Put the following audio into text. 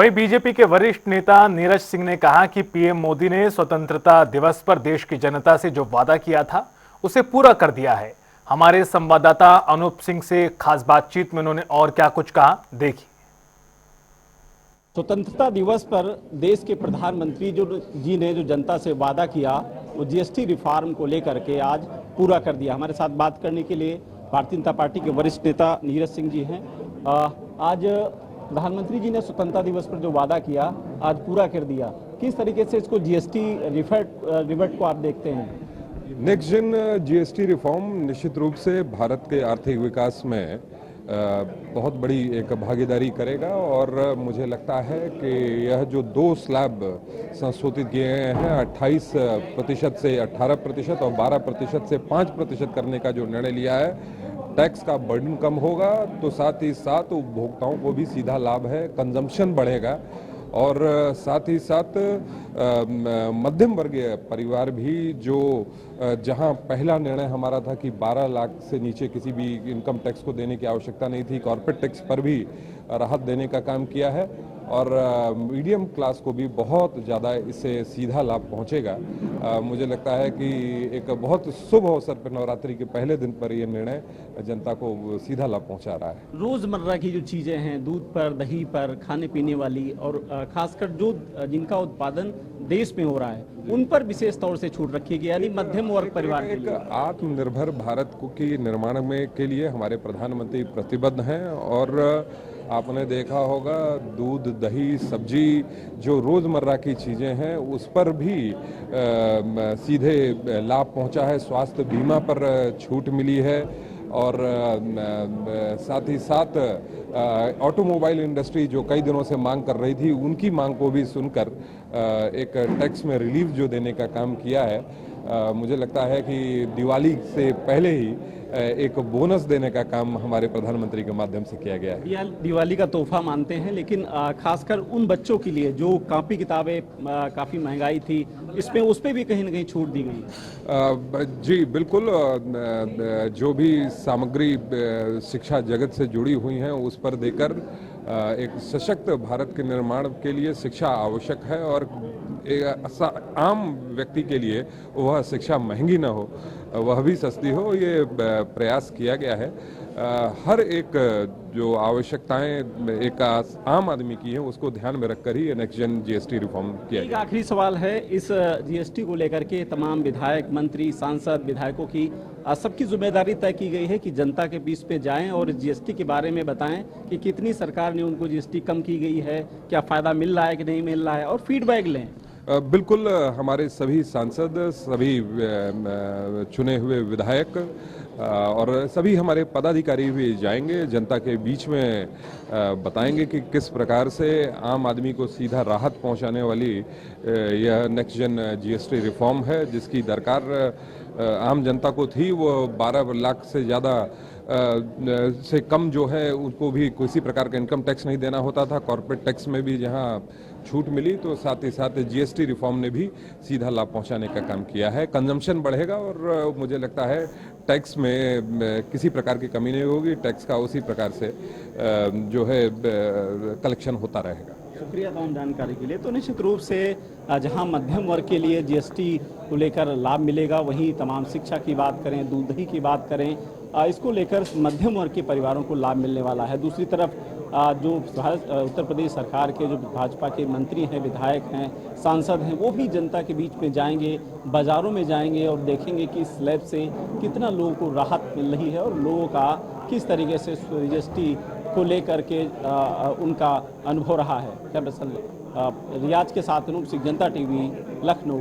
वहीं बीजेपी के वरिष्ठ नेता नीरज सिंह ने कहा कि पीएम मोदी ने स्वतंत्रता दिवस पर देश की जनता से जो वादा किया था उसे पूरा कर दिया है। हमारे संवाददाता अनूप सिंह से खास बातचीत में उन्होंने और क्या कुछ कहा, देखिए। स्वतंत्रता दिवस पर देश के प्रधानमंत्री जी ने जो जनता से वादा किया वो जीएसटी रिफॉर्म को लेकर के आज पूरा कर दिया। हमारे साथ बात करने के लिए भारतीय जनता पार्टी के वरिष्ठ नेता नीरज सिंह जी हैं। आज प्रधानमंत्री जी ने स्वतंत्रता दिवस पर जो वादा किया आज पूरा कर दिया। किस तरीके से इसको जीएसटी रिवर्ट को आप देखते हैं? नेक्स्ट जेन जीएसटी रिफॉर्म निश्चित रूप से भारत के आर्थिक विकास में बहुत बड़ी एक भागीदारी करेगा और मुझे लगता है कि यह जो 2 स्लैब संशोधित किए गए हैं 28% से 18% और 12% से 5% करने का जो निर्णय लिया है, टैक्स का बर्डन कम होगा तो साथ ही साथ उपभोक्ताओं को भी सीधा लाभ है, कंजम्पशन बढ़ेगा और साथ ही साथ मध्यम वर्गीय परिवार भी जो जहां पहला निर्णय हमारा था कि 12 लाख से नीचे किसी भी इनकम टैक्स को देने की आवश्यकता नहीं थी, कॉर्पोरेट टैक्स पर भी राहत देने का काम किया है और मीडियम क्लास को भी बहुत ज़्यादा इससे सीधा लाभ पहुंचेगा। मुझे लगता है कि एक बहुत शुभ अवसर पर नवरात्रि के पहले दिन पर यह निर्णय जनता को सीधा लाभ पहुंचा रहा है। रोजमर्रा की जो चीजें हैं, दूध पर, दही पर, खाने पीने वाली और खासकर जो जिनका उत्पादन देश में हो रहा है उन पर विशेष तौर से छूट रखी गई, यानी मध्यम वर्ग परिवार के लिए। आत्मनिर्भर भारत की निर्माण में के लिए हमारे प्रधानमंत्री प्रतिबद्ध हैं और आपने देखा होगा दूध, दही, सब्जी जो रोजमर्रा की चीजें हैं उस पर भी सीधे लाभ पहुंचा है। स्वास्थ्य बीमा पर छूट मिली है और साथ ही साथ ऑटोमोबाइल इंडस्ट्री जो कई दिनों से मांग कर रही थी उनकी मांग को भी सुनकर एक टैक्स में रिलीफ जो देने का काम किया है। मुझे लगता है कि दिवाली से पहले ही एक बोनस देने का काम हमारे प्रधानमंत्री के माध्यम से किया गया है। दिवाली का तोहफा मानते हैं, लेकिन खासकर उन बच्चों के लिए जो कॉपी किताबें काफ़ी महंगाई थी, इसमें उस पर भी कहीं ना कहीं छूट दी गई। जी बिल्कुल, जो भी सामग्री शिक्षा जगत से जुड़ी हुई हैं उस पर देकर एक सशक्त भारत के निर्माण के लिए शिक्षा आवश्यक है और आम व्यक्ति के लिए वह शिक्षा महंगी न हो, वह भी सस्ती हो, ये प्रयास किया गया है। हर एक जो आवश्यकताएं एक आम आदमी की है उसको ध्यान में रखकर ही नेक्स्ट जेन जीएसटी रिफॉर्म किया गया। आखिरी सवाल है, इस जीएसटी को लेकर के तमाम विधायक, मंत्री, सांसद, विधायकों की सबकी जिम्मेदारी तय की गई है कि जनता के बीच पे जाएं और जीएसटी के बारे में बताएं कि कितनी सरकार ने उनको जीएसटी कम की गई है, क्या फायदा मिल रहा है कि नहीं मिल रहा है, और फीडबैक लें। बिल्कुल, हमारे सभी सांसद, सभी चुने हुए विधायक और सभी हमारे पदाधिकारी भी जाएंगे, जनता के बीच में बताएंगे कि किस प्रकार से आम आदमी को सीधा राहत पहुंचाने वाली यह नेक्स्ट जेन जीएसटी रिफॉर्म है, जिसकी दरकार आम जनता को थी। वो 12 लाख से ज़्यादा से कम जो है उनको भी किसी प्रकार का इनकम टैक्स नहीं देना होता था। कॉर्पोरेट टैक्स में भी जहां छूट मिली तो साथ ही साथ जीएसटी रिफॉर्म ने भी सीधा लाभ पहुंचाने का काम किया है। कंजम्पशन बढ़ेगा और मुझे लगता है टैक्स में किसी प्रकार की कमी नहीं होगी, टैक्स का उसी प्रकार से जो है कलेक्शन होता रहेगा। शुक्रिया तमाम जानकारी के लिए। तो निश्चित रूप से जहां मध्यम वर्ग के लिए जीएसटी को लेकर लाभ मिलेगा, वहीं तमाम शिक्षा की बात करें, दूध दही की बात करें, इसको लेकर मध्यम वर्ग के परिवारों को लाभ मिलने वाला है। दूसरी तरफ जो उत्तर प्रदेश सरकार के जो भाजपा के मंत्री हैं, विधायक हैं, सांसद हैं, वो भी जनता के बीच में जाएंगे, बाज़ारों में जाएंगे और देखेंगे कि इस स्लैब से कितना लोगों को राहत मिल रही है और लोगों का किस तरीके से जीएसटी को लेकर के उनका अनुभव रहा है। कैमरा पर्सन रियाज के साथ अनूप सिंह, जनता टीवी, लखनऊ।